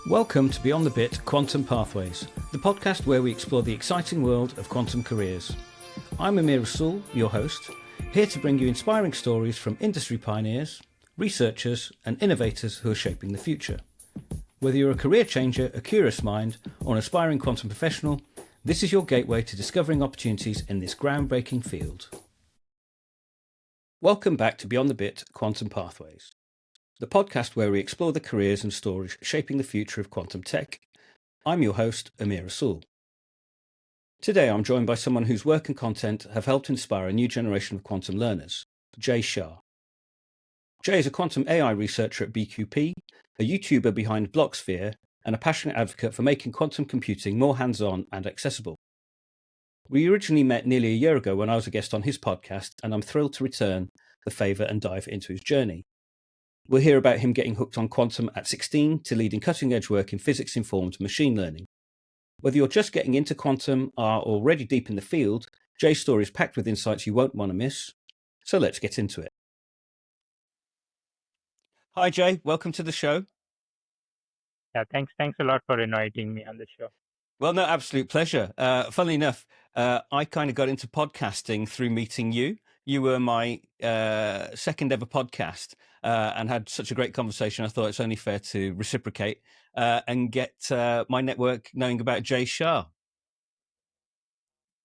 Welcome to Beyond the Bit Quantum Pathways, the podcast where we explore the exciting world of quantum careers. I'm Amir Rasool, your host, here to bring you inspiring stories from industry pioneers, researchers and innovators who are shaping the future. Whether you're a career changer, a curious mind or an aspiring quantum professional, this is your gateway to discovering opportunities in this groundbreaking field. Welcome back to Beyond the Bit Quantum Pathways, the podcast where we explore the careers and stories shaping the future of quantum tech. I'm your host, Amir Rasool. Today I'm joined by someone whose work and content have helped inspire a new generation of quantum learners, Jay Shah. Jay is a quantum AI researcher at BQP, a YouTuber behind Blocksphere, and a passionate advocate for making quantum computing more hands-on and accessible. We originally met nearly a year ago when I was a guest on his podcast, and I'm thrilled to return the favour and dive into his journey. We'll hear about him getting hooked on quantum at 16 to leading cutting-edge work in physics-informed machine learning. Whether you're just getting into quantum or are already deep in the field, Jay's story is packed with insights you won't want to miss. So let's get into it. Hi, Jay. Welcome to the show. Yeah, thanks a lot for inviting me on the show. Well, no, absolute pleasure. Funnily enough, I kind of got into podcasting through meeting you. You were my second ever podcast and had such a great conversation. I thought it's only fair to reciprocate and get my network knowing about Jay Shah.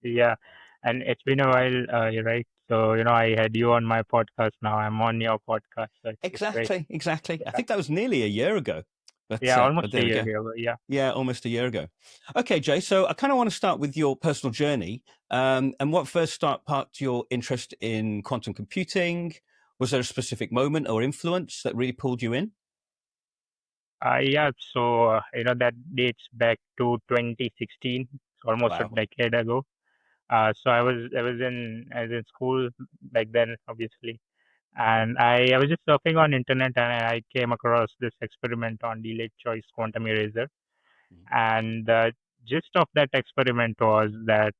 Yeah, and it's been a while, you're right? So, I had you on my podcast. Now I'm on your podcast. So it's great. Exactly. I Yeah, think that was nearly a year ago. But almost there a we year go. ago. Yeah. Yeah, almost a year ago. Okay, Jay. So I kind of want to start with your personal journey and what first sparked your interest in quantum computing. Was there a specific moment or influence that really pulled you in? Yeah. So, that dates back to 2016, almost a Wow. decade ago. So I was in school back then, obviously. And I was just surfing on internet and I came across this experiment on delayed choice quantum eraser. And the gist of that experiment was that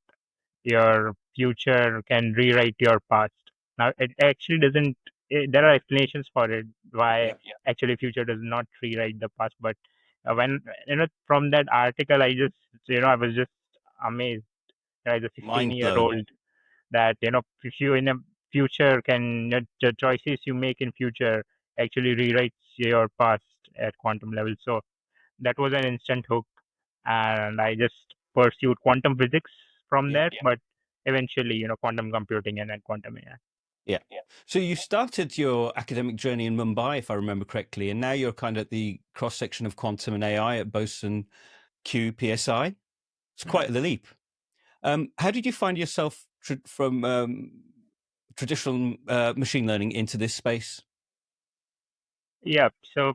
your future can rewrite your past. Now, it actually doesn't, there are explanations for it why Yeah. actually future does not rewrite the past. But when, from that article, I was just amazed. As a 16 Mind year blown. old, that, if you in a future the choices you make in future actually rewrites your past at quantum level. So that was an instant hook, and I just pursued quantum physics from Yeah. there. But eventually, quantum computing and then quantum AI. Yeah. So you started your academic journey in Mumbai, if I remember correctly, and now you're kind of at the cross section of quantum and AI at BostonQ PSI. It's quite the leap. How did you find yourself from traditional machine learning into this space? Yeah. So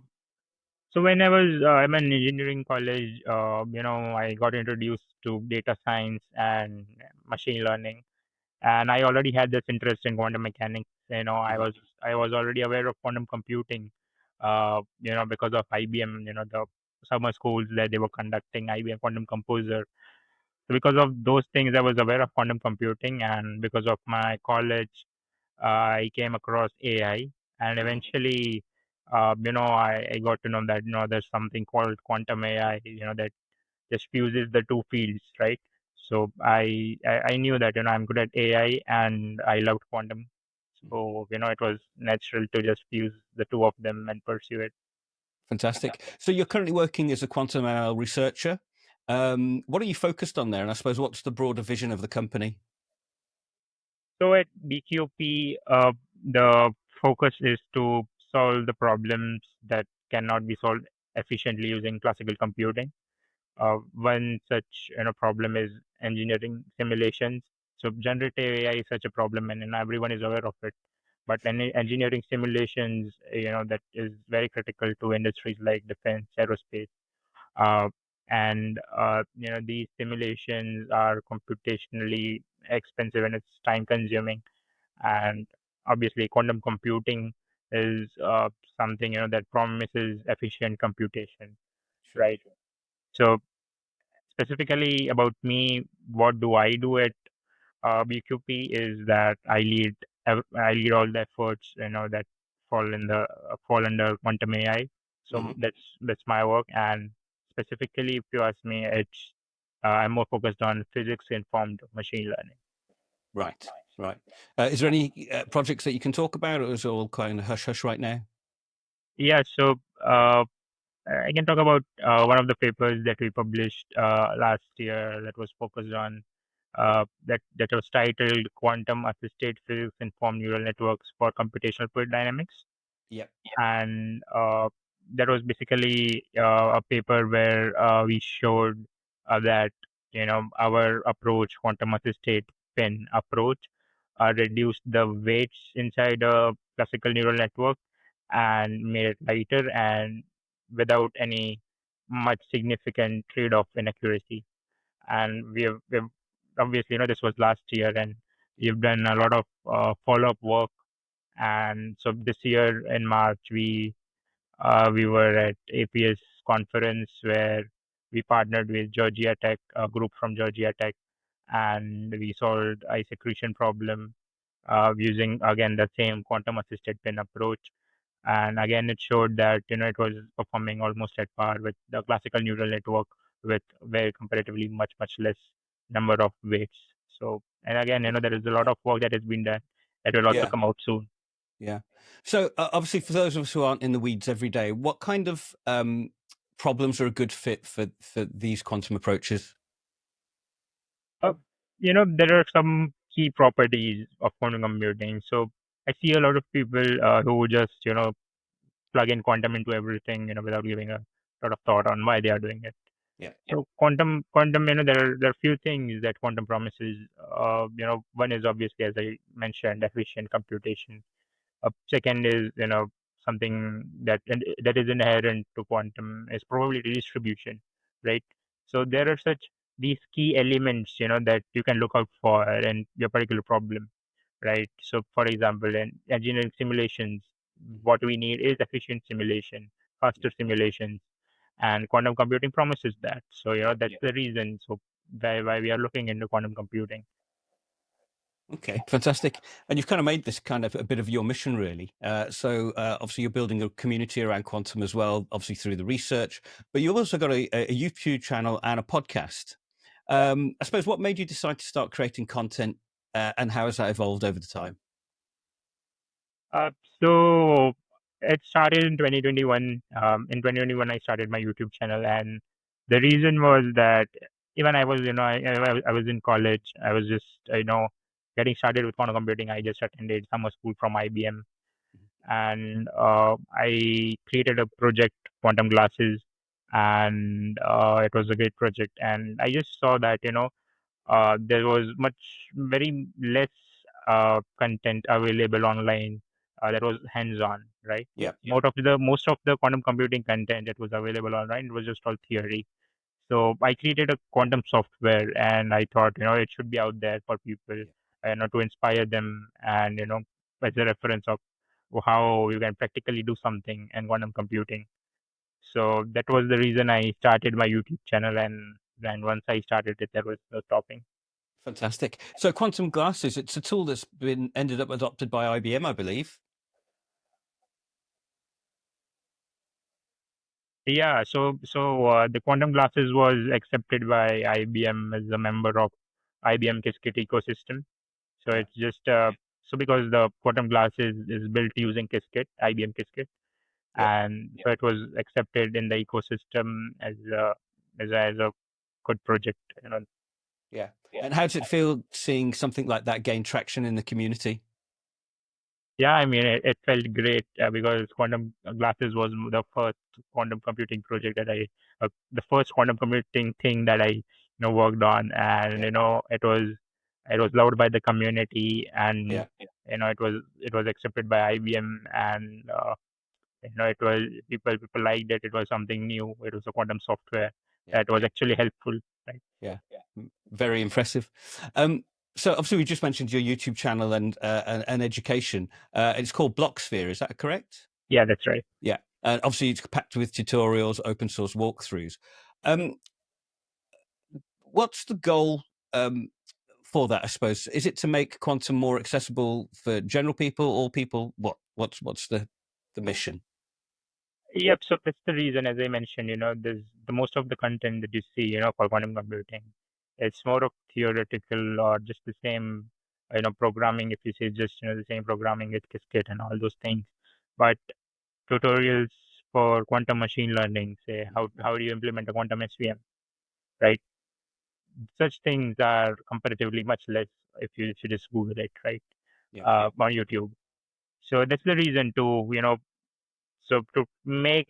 when I'm in engineering college, I got introduced to data science and machine learning, and I already had this interest in quantum mechanics. I was already aware of quantum computing, because of IBM, the summer schools that they were conducting IBM Quantum Composer. So because of those things, I was aware of quantum computing, and because of my college, I came across AI, and eventually, I got to know that there's something called quantum AI, that just fuses the two fields, right? So I knew that I'm good at AI and I loved quantum, so it was natural to just fuse the two of them and pursue it. Fantastic. So you're currently working as a quantum ML researcher. What are you focused on there? And I suppose what's the broader vision of the company? So at BQP, the focus is to solve the problems that cannot be solved efficiently using classical computing. One such problem is engineering simulations. So generative AI is such a problem, and everyone is aware of it. But engineering simulations, that is very critical to industries like defense, aerospace, uh, and these simulations are computationally expensive and it's time consuming. And obviously, quantum computing is something that promises efficient computation, Sure. right? So specifically about me, what do I do at BQP is that I lead all the efforts that fall under quantum AI. So Mhm. that's my work, and specifically, if you ask me, it's I'm more focused on physics-informed machine learning. Right, right. Is there any projects that you can talk about, or is it all kind of hush hush right now? Yeah, so I can talk about one of the papers that we published last year that was focused on that was titled "Quantum Assisted Physics Informed Neural Networks for Computational Fluid Dynamics." Yep. And that was basically a paper where we showed that our approach, quantum assisted pin approach, reduced the weights inside a classical neural network and made it lighter and without any much significant trade-off in accuracy. And we've obviously, this was last year, and we've done a lot of follow-up work. And so this year in March, we were at APS conference where we partnered with Georgia Tech, a group from Georgia Tech, and we solved ice accretion problem using again the same quantum assisted pin approach. And again, it showed that it was performing almost at par with the classical neural network with very comparatively much less number of weights. So, and again, there is a lot of work that has been done that will also Yeah, come out soon. yeah. So obviously, for those of us who aren't in the weeds every day, what kind of problems are a good fit for these quantum approaches? Uh, there are some key properties of quantum computing. So I see a lot of people who just, plug in quantum into everything, without giving a lot of thought on why they are doing it. Yeah, So quantum, there are few things that quantum promises. One is obviously, as I mentioned, efficient computation. Second is, something that is inherent to quantum is probability distribution, right? So there are such these key elements, that you can look out for in your particular problem, right? So for example, in engineering simulations, what we need is efficient simulation, faster simulations, and quantum computing promises that. So that's the reason. So why we are looking into quantum computing. okay, fantastic. And you've kind of made this kind of a bit of your mission, really. So obviously, you're building a community around quantum as well, obviously through the research. But you've also got a YouTube channel and a podcast. I suppose what made you decide to start creating content, and how has that evolved over the time? Uh, so it started in 2021. In 2021, I started my YouTube channel, and the reason was that even I was, I was in college. I was just, getting started with quantum computing. I just attended summer school from IBM, and I created a project, quantum glasses, and it was a great project. And I just saw that, there was very less content available online that was hands-on, right? Yeah, Most of the quantum computing content that was available online was just all theory. So I created a quantum software, and I thought, it should be out there for people, yeah, to inspire them, and as a reference of how you can practically do something in quantum computing. So that was the reason I started my YouTube channel, and then once I started it, there was no stopping. fantastic. So quantum glasses, it's a tool that's been ended up adopted by IBM, I believe. Yeah, so the quantum glasses was accepted by IBM as a member of IBM Qiskit ecosystem. So Yeah, it's just so because the quantum glasses is built using Qiskit, IBM Qiskit, yeah, and so it was accepted in the ecosystem as a good project. yeah. And how does it feel seeing something like that gain traction in the community? Yeah, I mean, it felt great because quantum glasses was the first quantum computing project the first quantum computing thing that I, worked on, and Yeah, it was loved by the community, and yeah, it was accepted by IBM, and it was people liked it. It was something new. It was a quantum software yeah, that was actually helpful, right? yeah. Very impressive. Um, so obviously we just mentioned your YouTube channel and education. It's called Blocksphere, is that correct? Yeah, that's right. Yeah. And obviously it's packed with tutorials, open source walkthroughs. Um, what's the goal for that, I suppose? Is it to make quantum more accessible for general people, all people? What's the mission? Yep. So that's the reason, as I mentioned, there's the most of the content that you see, for quantum computing, it's more of theoretical or just the same, programming. If you say just, the same programming with Qiskit and all those things, but tutorials for quantum machine learning, say how do you implement a quantum SVM, right? Such things are comparatively much less if you just Google it, right, Yeah, on YouTube. So that's the reason to so to make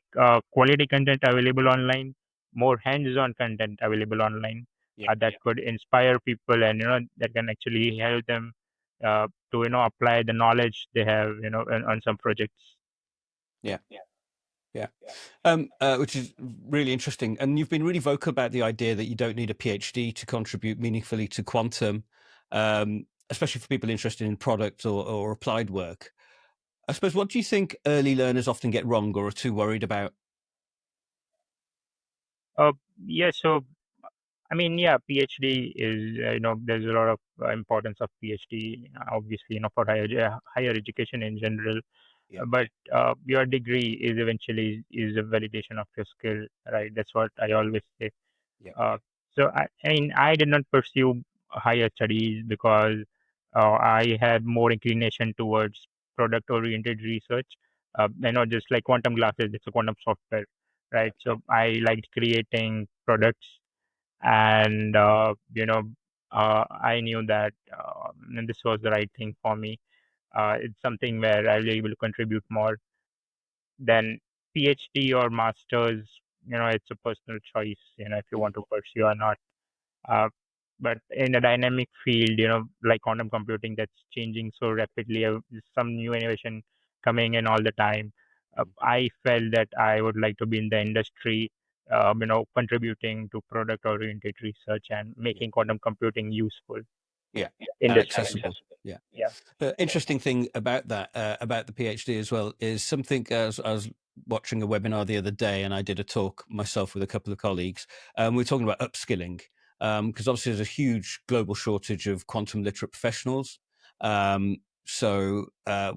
quality content available online, more hands-on content available online, yeah, that could inspire people and that can actually help them to apply the knowledge they have on some projects. yeah, yeah. Which is really interesting. And you've been really vocal about the idea that you don't need a PhD to contribute meaningfully to quantum, especially for people interested in product or applied work. I suppose, what do you think early learners often get wrong or are too worried about? Uh, yeah, so I mean, yeah, PhD is, there's a lot of importance of PhD, obviously, for higher education in general. Yeah, But your degree is eventually is a validation of your skill, right? That's what I always say. yeah, So I did not pursue higher studies because I had more inclination towards product-oriented research. Just like quantum glasses, it's a quantum software, yeah, right? So I liked creating products, and I knew that this was the right thing for me. It's something where I'll be able to contribute more than PhD or masters. It's a personal choice. If you mhm, want to pursue or not. Uh, but in a dynamic field, like quantum computing that's changing so rapidly, some new innovation coming in all the time. mhm, I felt that I would like to be in the industry, contributing to product-oriented research and yeah, making quantum computing useful yeah, in and this field. accessible. Yeah. Yeah. Interesting thing about that, about the PhD as well, is something, as I was watching a webinar the other day, and I did a talk myself with a couple of colleagues. We were talking about upskilling, because obviously there's a huge global shortage of quantum literate professionals.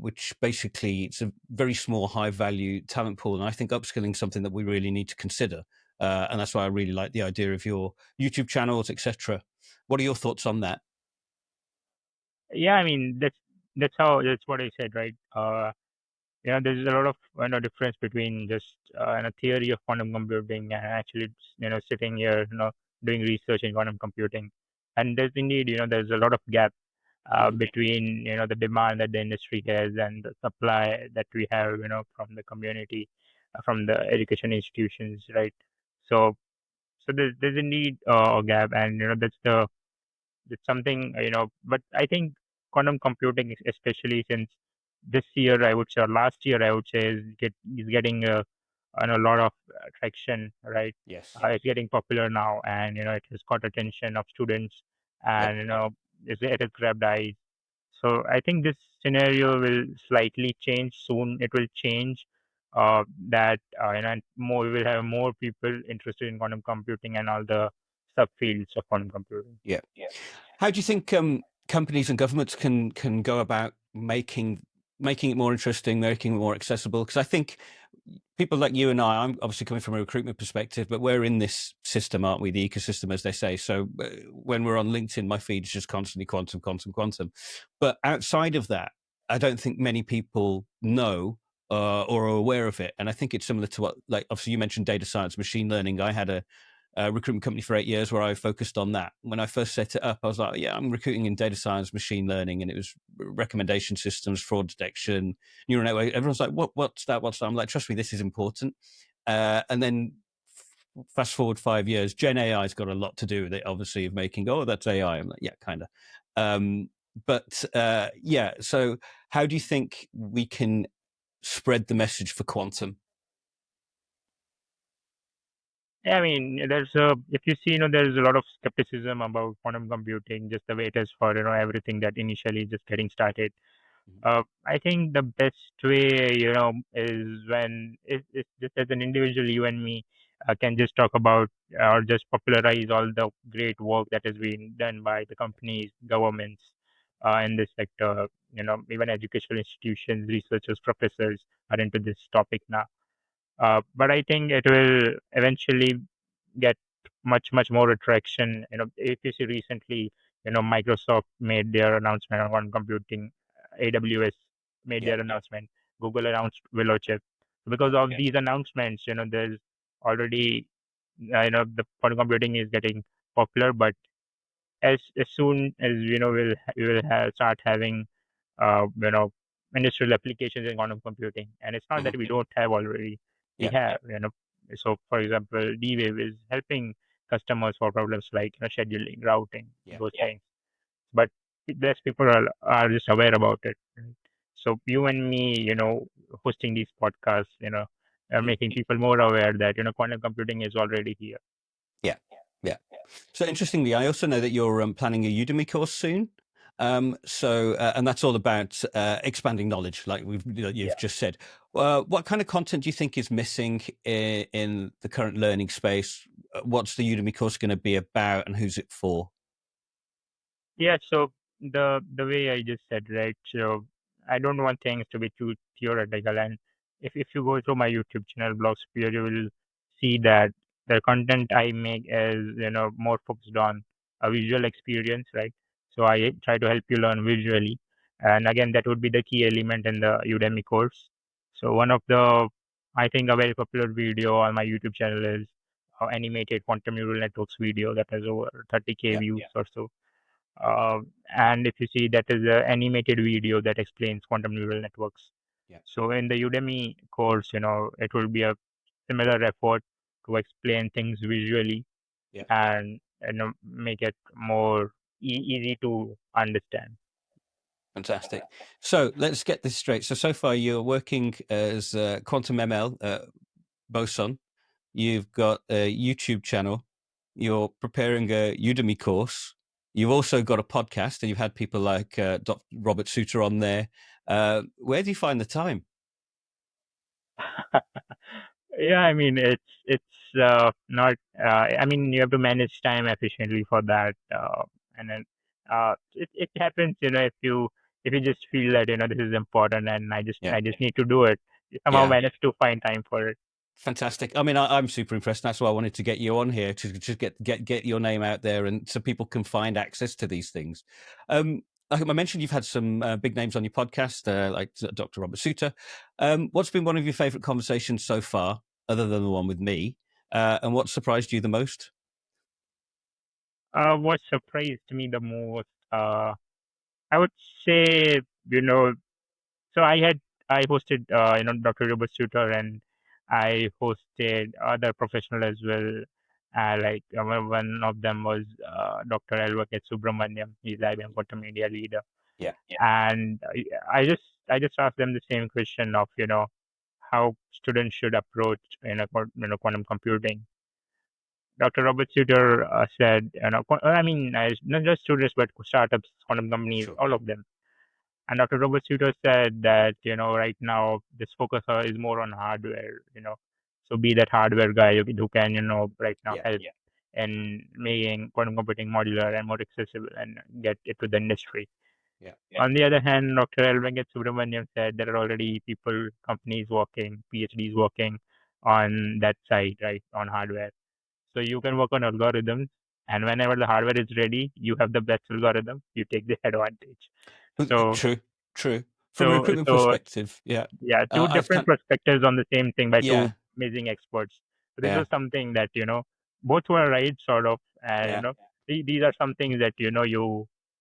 Which basically it's a very small, high value talent pool, and I think upskilling is something that we really need to consider. And that's why I really like the idea of your YouTube channels, etc. What are your thoughts on that? Yeah, I mean that's what I said, right? There's a lot of difference between just a theory of quantum computing and actually sitting here doing research in quantum computing, and there's indeed there's a lot of gap Mhm. between the demand that the industry has and the supply that we have from the community, from the education institutions, right? So there's indeed a gap, and that's the it's something, but I think quantum computing, especially since this year, I would say, or last year, I would say, is getting a lot of traction, right? Yes. It's getting popular now, and it has caught attention of students, Yep. and it has grabbed eyes. So I think this scenario will slightly change soon. It will change. That and more we will have more people interested in quantum computing and all the subfields of quantum computing. Yeah. How do you think companies and governments can go about making it more interesting, making it more accessible? Because I think people like you and I'm obviously coming from a recruitment perspective, but we're in this system, aren't we? The ecosystem, as they say. So when we're on LinkedIn, my feed is just constantly quantum, quantum, quantum. But outside of that, I don't think many people know or are aware of it. And I think it's similar to what, like, obviously you mentioned data science, machine learning. I had a recruitment company for 8 years where I focused on that. When I first set it up, I was like, yeah, I'm recruiting in data science, machine learning, and it was recommendation systems, fraud detection, neural network. Everyone's like, what's that? What's that? I'm like, trust me, this is important. And then fast forward 5 years, Gen AI's got a lot to do with it, obviously, of making, oh, that's AI. I'm like, yeah, kind of. Yeah, so how do you think we can spread the message for quantum? Yeah, I mean, if you see, there's a lot of skepticism about quantum computing, just the way it is for, everything that initially just getting started. I think the best way, is when it's just as an individual, you and me can just talk about or just popularize all the great work that has been done by the companies, governments in this sector. Even educational institutions, researchers, professors are into this topic now. But I think it will eventually get much more attraction. If you see recently, Microsoft made their announcement on quantum computing, AWS made Yeah. their announcement, Google announced Willow chip. Because Yeah. of these announcements, there's already, the quantum computing is getting popular. But as soon as we will start having you know industrial applications in quantum computing, and it's not Hmm. that we don't have already. We Yeah. have. So for example, D-Wave is helping customers for problems like scheduling, routing, Yeah. those things. But less people are just aware about it, right? So you and me, hosting these podcasts, are Mhm. making people more aware that quantum computing is already here. Yeah. Yeah. So interestingly, I also know that you're planning a Udemy course soon. And that's all about expanding knowledge, like you've just said. What kind of content do you think is missing in the current learning space? What's the Udemy course going to be about, and who's it for? Yeah, so the way I just said, right? So I don't want things to be too theoretical. And if you go through my YouTube channel, Blogspear, you will see that the content I make is more focused on a visual experience, right? So I try to help you learn visually, and again, that would be the key element in the Udemy course. So one of the, I think, a very popular video on my YouTube channel is animated quantum neural networks video that has over 30K Yeah. views or so. uh, and if you see, that is an animated video that explains quantum neural networks. Yeah. So in the Udemy course, it will be a similar effort to explain things visually Yeah. and make it more easy to understand. Fantastic. So let's get this straight. So far you're working as Quantum ML boson. You've got a YouTube channel. You're preparing a Udemy course. You've also got a podcast, and you've had people like Dr. Robert Souter on there. Where do you find the time? Yeah, I mean, it's not. I mean, you have to manage time efficiently for that, and then it happens. If you just feel that this is important, and I just Yeah. I just need to do it. You somehow Yeah. manage to find time for it. Fantastic. I mean, I'm super impressed. That's why I wanted to get you on here to just get your name out there, and so people can find access to these things. Like I mentioned, you've had some big names on your podcast, like Dr. Robert Souter. What's been one of your favorite conversations so far, other than the one with me? And what surprised you the most? What surprised me the most, I would say, you know, so I hosted Dr. Robert Suter, and I hosted other professional as well. Like one of them was Dr. Elvaket Subramaniam. He's IBM Quantum Media leader, Yeah. and I just asked them the same question of how students should approach quantum computing. Dr. Robert Suter said, I mean, not just students, but startups, quantum companies, Sure. all of them. And Dr. Robert Suter said that, right now this focus is more on hardware, So be that hardware guy who can, right now Yeah. help in making quantum computing modular and more accessible and get it to the industry. Yeah. On the other hand, Dr. L. Venkat Subramaniam said there are already people, companies working, PhDs working on that side, right, on hardware. So you can work on algorithms, and whenever the hardware is ready, you have the best algorithm, you take the advantage. So, True. True. From a so, recruitment so perspective, yeah. yeah, two I've different kind. perspectives on the same thing by two Yeah. amazing experts. So this Yeah. was something that both were right, sort of, and Yeah. these are some things that you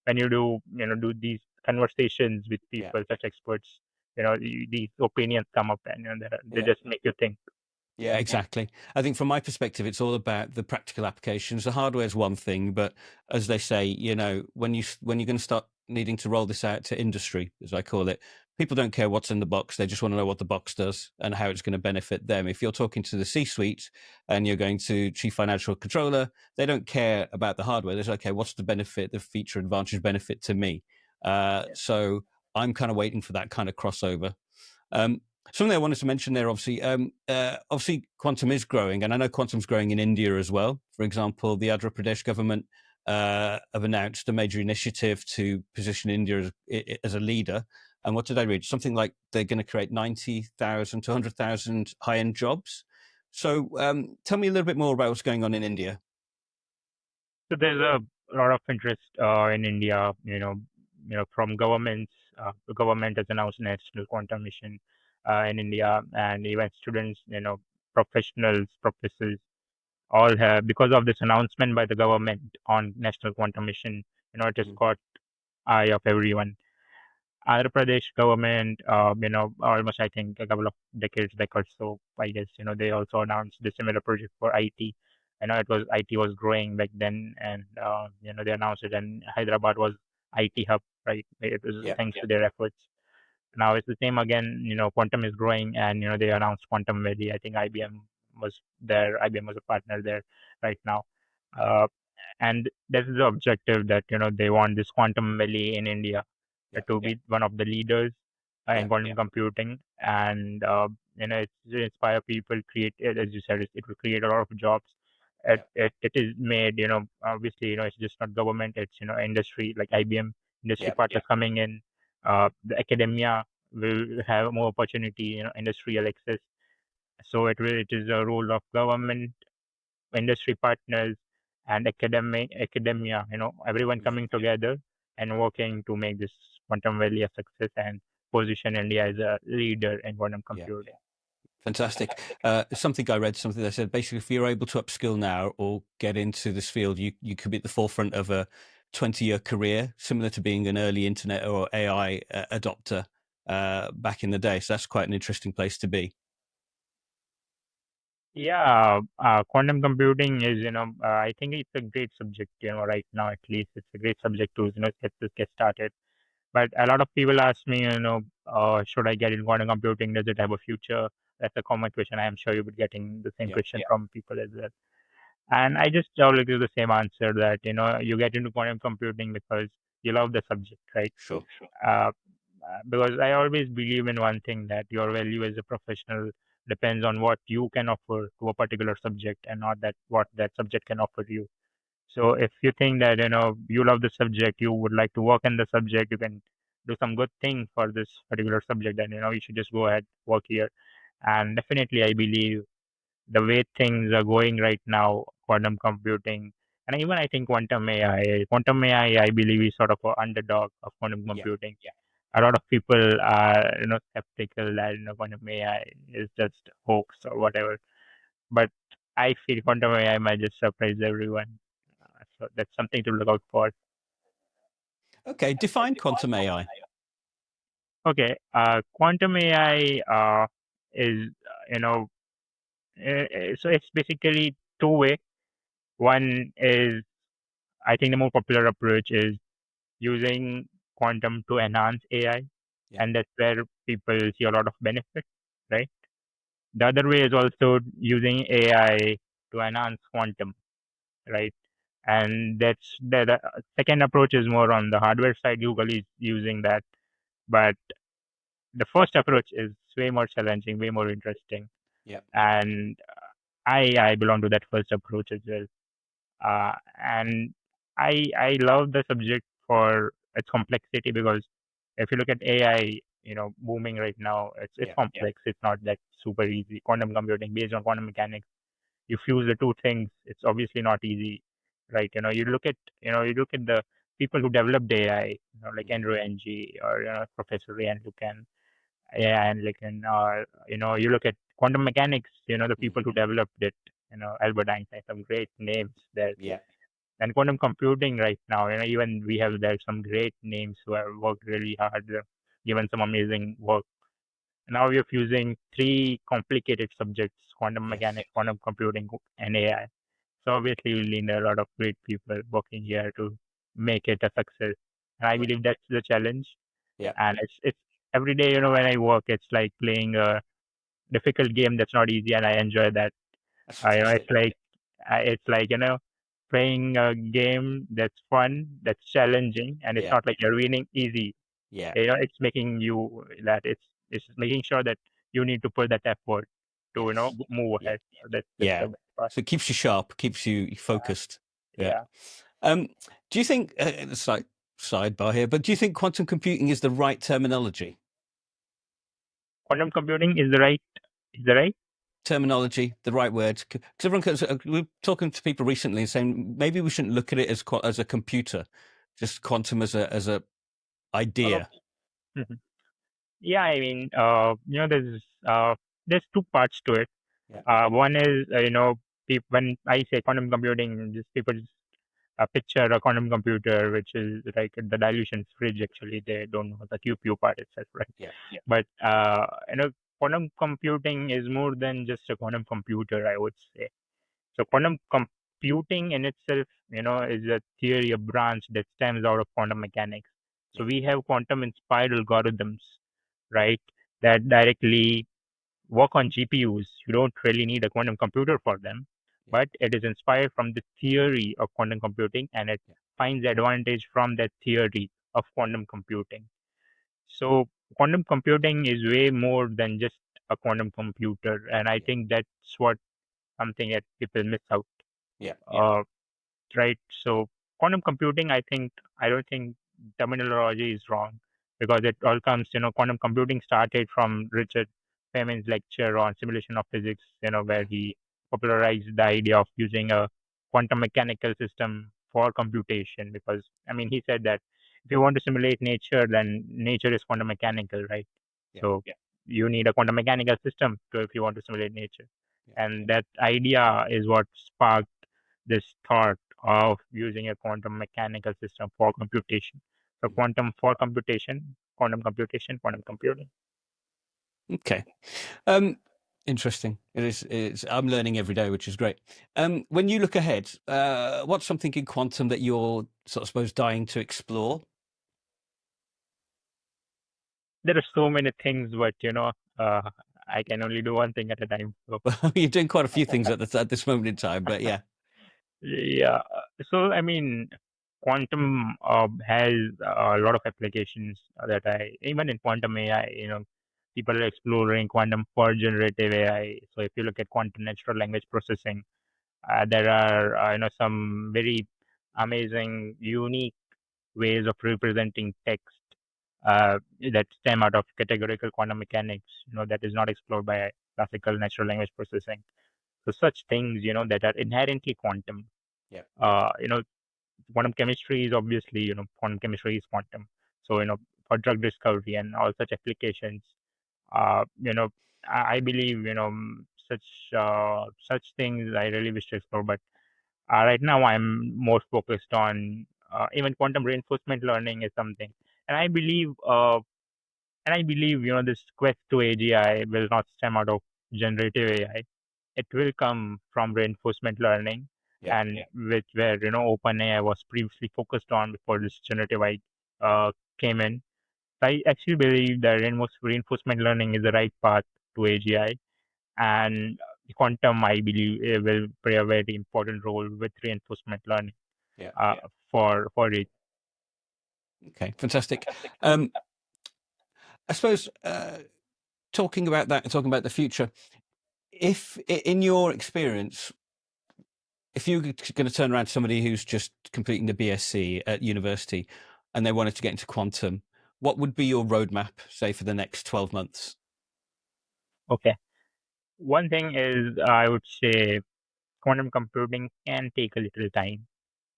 when you do these conversations with Yeah. people such experts, these opinions come up, and they Yeah. just make you think. Yeah, exactly. I think from my perspective, it's all about the practical applications. The hardware is one thing, but as they say, when you're going to start needing to roll this out to industry, as I call it, people don't care what's in the box. They just want to know what the box does and how it's going to benefit them. If you're talking to the C-suite and you're going to chief financial controller, they don't care about the hardware. They're like, okay, what's the benefit, the feature, advantage, benefit to me? So I'm kind of waiting for that kind of crossover. Um, Something I wanted to mention there, obviously, quantum is growing, and I know quantum's growing in India as well. For example, the Andhra Pradesh government have announced a major initiative to position India as a leader. And what did I read? Something like they're going to create 90,000 to 100,000 high-end jobs. So tell me a little bit more about what's going on in India. So there's a lot of interest in India, from governments. The government has announced national quantum mission in India, and even students, professionals, professors, all have, because of this announcement by the government on national quantum mission. It has Mm. caught eye of everyone. Andhra Pradesh government, almost I think a couple of decades back or so, I guess, they also announced the similar project for IT. I know IT was growing back then, and they announced it, and Hyderabad was IT hub, right? It was Yeah, thanks to their efforts. Now it's the same again. Quantum is growing, and they announced Quantum Valley. I think IBM was there. IBM was a partner there right now. yeah, Uh, and that is the objective, that they want this Quantum Valley in India yeah, to be one of the leaders in yeah, quantum computing, and it's to inspire people, create, as you said, it will create a lot of jobs. yeah, It is made, obviously, it's just not government, it's industry like IBM, industry yeah, partners coming in. The academia will have more opportunity, industrial access. So it is a role of government, industry partners, and academia, everyone yeah. coming together and working to make this quantum valley a success and position India as a leader in quantum Yeah. computing. Fantastic. Something I read, something that said basically, if you're able to upskill now or get into this field, you could be at the forefront of a 20-year career, similar to being an early internet or AI adopter back in the day. So that's quite an interesting place to be. Yeah, quantum computing is, I think it's a great subject, right now at least it's a great subject to, get started. But a lot of people ask me, should I get in quantum computing? Does it have a future? That's a common question. I am sure you'll be getting the same Yeah, question from people as well. And I just always give the same answer, that you get into quantum computing because you love the subject, right? sure. Uh, because I always believe in one thing, that your value as a professional depends on what you can offer to a particular subject, and not that what that subject can offer you. So if you think that you love the subject, you would like to work in the subject, you can do some good thing for this particular subject, then you should just go ahead, work here. And definitely, I believe the way things are going right now, quantum computing, and even I think quantum AI, I believe is sort of an underdog of quantum Yeah, computing. A lot of people are, skeptical that quantum AI is just hoax or whatever. But I feel quantum AI might just surprise everyone. So that's something to look out for. okay. Define quantum AI. Okay, quantum AI is, so it's basically two-way. One is, I think the more popular approach is using quantum to enhance AI, Yeah, and that's where people see a lot of benefit, right? The other way is also using AI to enhance quantum, right? And the second approach is more on the hardware side. Google is using that, but the first approach is way more challenging, way more interesting, yeah, and I belong to that first approach as well. And I love the subject for its complexity, because if you look at AI, booming right now, it's yeah, complex. It's not that super easy. Quantum computing based on quantum mechanics, you fuse the two things. It's obviously not easy, right? You look at the people who developed AI, like mhm, Andrew Ng, or Professor Ian Lucan, yeah, and like, you look at quantum mechanics, the mhm, people who developed it, Albert Einstein, some great names there. yeah, And quantum computing right now, even we have there some great names who have worked really hard, given some amazing work. Now we are fusing three complicated subjects: quantum yes, mechanics, quantum computing, and AI. So obviously, we need a lot of great people working here to make it a success. And I yeah, believe that's the challenge. yeah. And it's every day, when I work, it's like playing a difficult game that's not easy, and I enjoy that. That's It's fantastic. like playing a game that's fun, that's challenging, and it's Yeah, not like you're winning easy. yeah, It's making you that it's making sure that you need to put that effort to yes, move yeah, ahead. So that's yeah. the best part. So it keeps you sharp, keeps you Yeah, focused. Yeah. yeah. Um, do you think it's like sidebar here, but do you think quantum computing is the right terminology? Quantum computing is the right. Terminology, the right word? Because we're talking to people recently and saying maybe we shouldn't look at it as a computer, just quantum as a idea. Mhm. Yeah, I mean, there's two parts to it. Yeah. One is, when I say quantum computing, just people picture a quantum computer, which is like the dilution fridge. Actually, they don't know the QPU part itself, right? Yeah. But quantum computing is more than just a quantum computer, I would say. So quantum computing in itself, is a theory, a branch that stems out of quantum mechanics. So Yeah. we have quantum inspired algorithms, right, that directly work on GPUs. You don't really need a quantum computer for them, Yeah. but it is inspired from the theory of quantum computing, and it Yeah. finds advantage from that theory of quantum computing. So quantum computing is way more than just a quantum computer, and I Yeah. think that's what something that people miss out. Yeah. Uh, right? So quantum computing, I don't think terminology is wrong, because it all comes, quantum computing started from Richard Feynman's lecture on simulation of physics, where Yeah. he popularized the idea of using a quantum mechanical system for computation. Because I mean, he said that if you want to simulate nature, then nature is quantum mechanical, right? Yeah. So you need a quantum mechanical system to, if you want to simulate nature. Yeah. And that idea is what sparked this thought of using a quantum mechanical system for computation. So Mm. quantum for computation, quantum computing. Okay. Interesting. It is. I'm learning every day, which is great. When you look ahead, what's something in quantum that you're sort of suppose dying to explore? There are so many things, but I can only do one thing at a time. So Well, you're doing quite a few things at this moment in time, but yeah. yeah, so I mean, quantum has a lot of applications that I even in quantum AI, people are exploring quantum for generative AI. So if you look at quantum natural language processing, there are some very amazing, unique ways of representing text that stem out of categorical quantum mechanics. That is not explored by classical natural language processing. So such things, that are inherently quantum. Yeah. Uh, you know, Quantum chemistry is obviously, quantum chemistry is quantum. So for drug discovery and all such applications, uh, you know, I believe such things I really wish to explore. But right now, I'm more focused on even quantum reinforcement learning is something, and I believe this quest to AGI will not stem out of generative AI. It will come from reinforcement learning, Yeah. and which where OpenAI was previously focused on before this generative AI came in. I actually believe that reinforcement learning is the right path to AGI, and quantum, I believe, will play a very important role with reinforcement learning Yeah. for it. Okay. Fantastic. Um, I suppose talking about that and talking about the future, if in your experience, if you're going to turn around to somebody who's just completing the BSc at university and they wanted to get into quantum, what would be your roadmap, say, for the next 12 months? Okay. One thing is, I would say quantum computing can take a little time,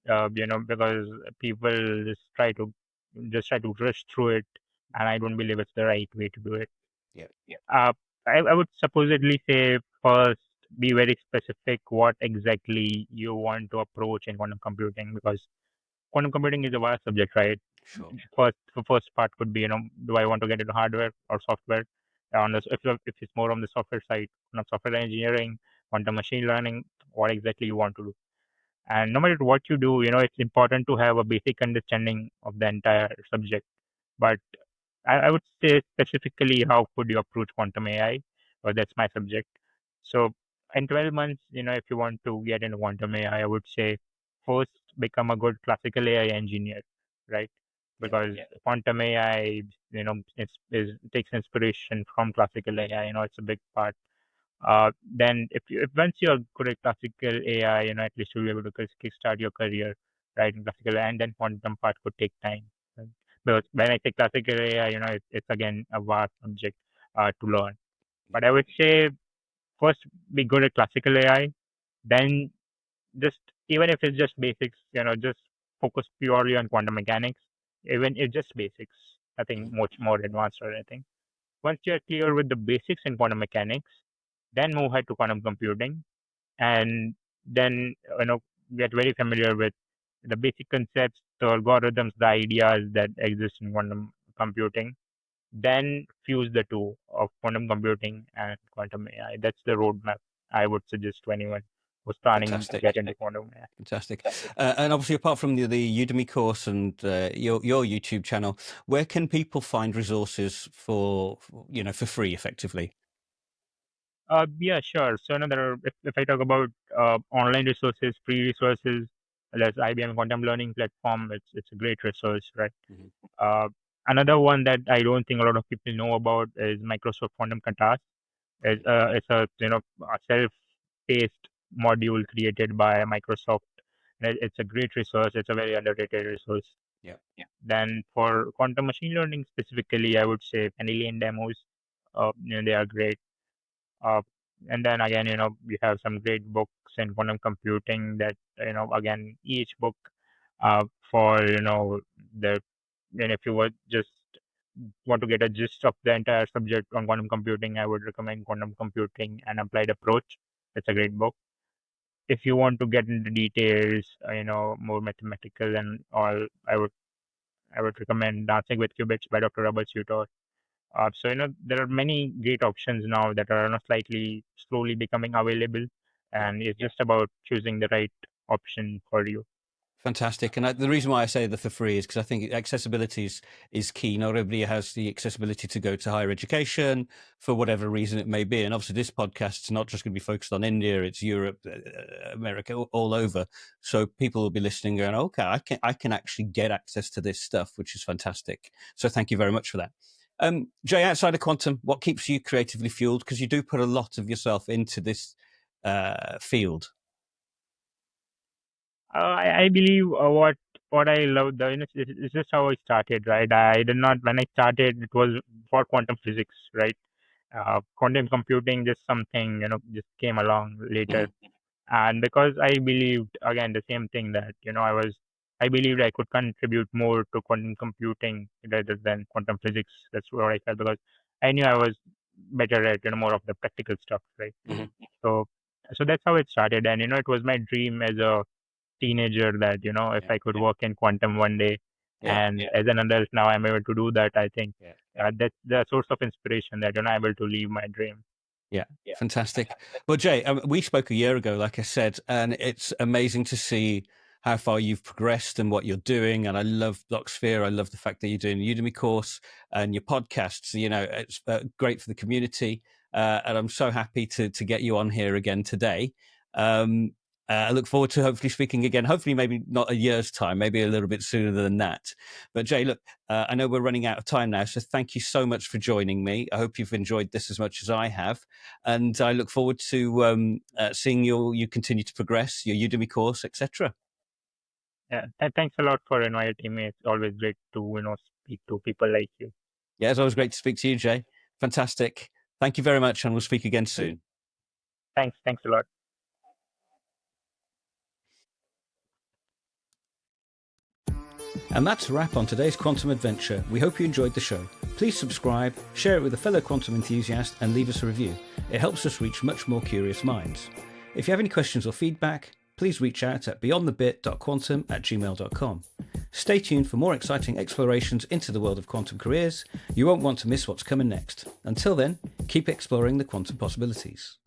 because people just try to rush through it, and I don't believe it's the right way to do it. Yeah. Uh, I would supposedly say, first, be very specific what exactly you want to approach in quantum computing, because quantum computing is a vast subject, right? Sure. The first part could be, do I want to get into hardware or software? On this, if it's more on the software side, software engineering, quantum machine learning, what exactly you want to do. And no matter what you do, it's important to have a basic understanding of the entire subject. But I would say specifically, how could you approach quantum AI? Well, that's my subject. So in 12 months, if you want to get into quantum AI, I would say first become a good classical AI engineer, right? Yeah. Because quantum AI, takes inspiration from classical AI. It's a big part. Then if once you're good at classical AI, at least you'll be able to kickstart your career right? In classical AI, and then quantum part could take time. Right? But when I say classical AI, it's again a vast subject to learn. But I would say first be good at classical AI, then just even if it's just basics, just focus purely on quantum mechanics. Even it's just basics, nothing much more advanced or anything. Once you're clear with the basics in quantum mechanics, then move ahead to quantum computing, and then get very familiar with the basic concepts, the algorithms, the ideas that exist in quantum computing. Then fuse the two of quantum computing and quantum AI. That's the roadmap I would suggest to anyone who's planning to Fantastic. get into quantum AI. Fantastic. And obviously, apart from the Udemy course and your YouTube channel, where can people find resources for free, effectively? Yeah, sure. So there are, if I talk about online resources, free resources, there's IBM Quantum Learning Platform. It's a great resource, right? Mhm. Uh, Another one that I don't think a lot of people know about is Microsoft Quantum Contrast. It's a a self-paced module created by Microsoft. And it's a great resource. It's a very underrated resource. Yeah. Then for quantum machine learning specifically, I would say Penny demos. They are great. Uh, and then again, we have some great books in quantum computing that, again, each book for, the, and if you were just want to get a gist of the entire subject on quantum computing, I would recommend Quantum Computing and Applied Approach. It's a great book. If you want to get into details, more mathematical and all, I would recommend Dancing with Qubits by Dr. Robert Sutor. So there are many great options now that are slightly slowly becoming available, Yeah. and it's just about choosing the right option for you. Fantastic. And the reason why I say that for free is because I think accessibility is key. Not everybody has the accessibility to go to higher education for whatever reason it may be. And obviously, this podcast is not just going to be focused on India; it's Europe, America, all over. So people will be listening, going, "Okay, I can actually get access to this stuff," which is fantastic. So thank you very much for that. Jay, outside of quantum, what keeps you creatively fueled? Because you do put a lot of yourself into this field. I believe what I love the it's just how I started, right? I did not when I started it was for quantum physics, right? Quantum computing just something just came along later, Mhm. and because I believed again the same thing that I believed I could contribute more to quantum computing rather than quantum physics. That's what I felt because I knew I was better at more of the practical stuff, right? Mhm. So so that's how it started, and it was my dream as a teenager that if Yeah. I could work in quantum one day, Yeah. and as an adult now I'm able to do that. I think Yeah. that's the source of inspiration that I'm able to live my dream. Yeah, fantastic. Well, Jay, we spoke a year ago, like I said, and it's amazing to see how far you've progressed and what you're doing. And I love Blocksphere. I love the fact that you're doing a Udemy course and your podcasts. It's great for the community. And I'm so happy to get you on here again today. Um, I look forward to hopefully speaking again, hopefully maybe not a year's time, maybe a little bit sooner than that. But Jay, look, I know we're running out of time now, so thank you so much for joining me. I hope you've enjoyed this as much as I have, and I look forward to seeing you continue to progress your Udemy course, etc. Yeah, thanks a lot for inviting me. It's always great to speak to people like you. Yeah, it's always great to speak to you, Jay. Fantastic. Thank you very much, and we'll speak again soon. Thanks a lot. And that's a wrap on today's quantum adventure. We hope you enjoyed the show. Please subscribe, share it with a fellow quantum enthusiast, and leave us a review. It helps us reach much more curious minds. If you have any questions or feedback, please reach out at beyondthebit.quantum@gmail.com. Stay tuned for more exciting explorations into the world of quantum careers. You won't want to miss what's coming next. Until then, keep exploring the quantum possibilities.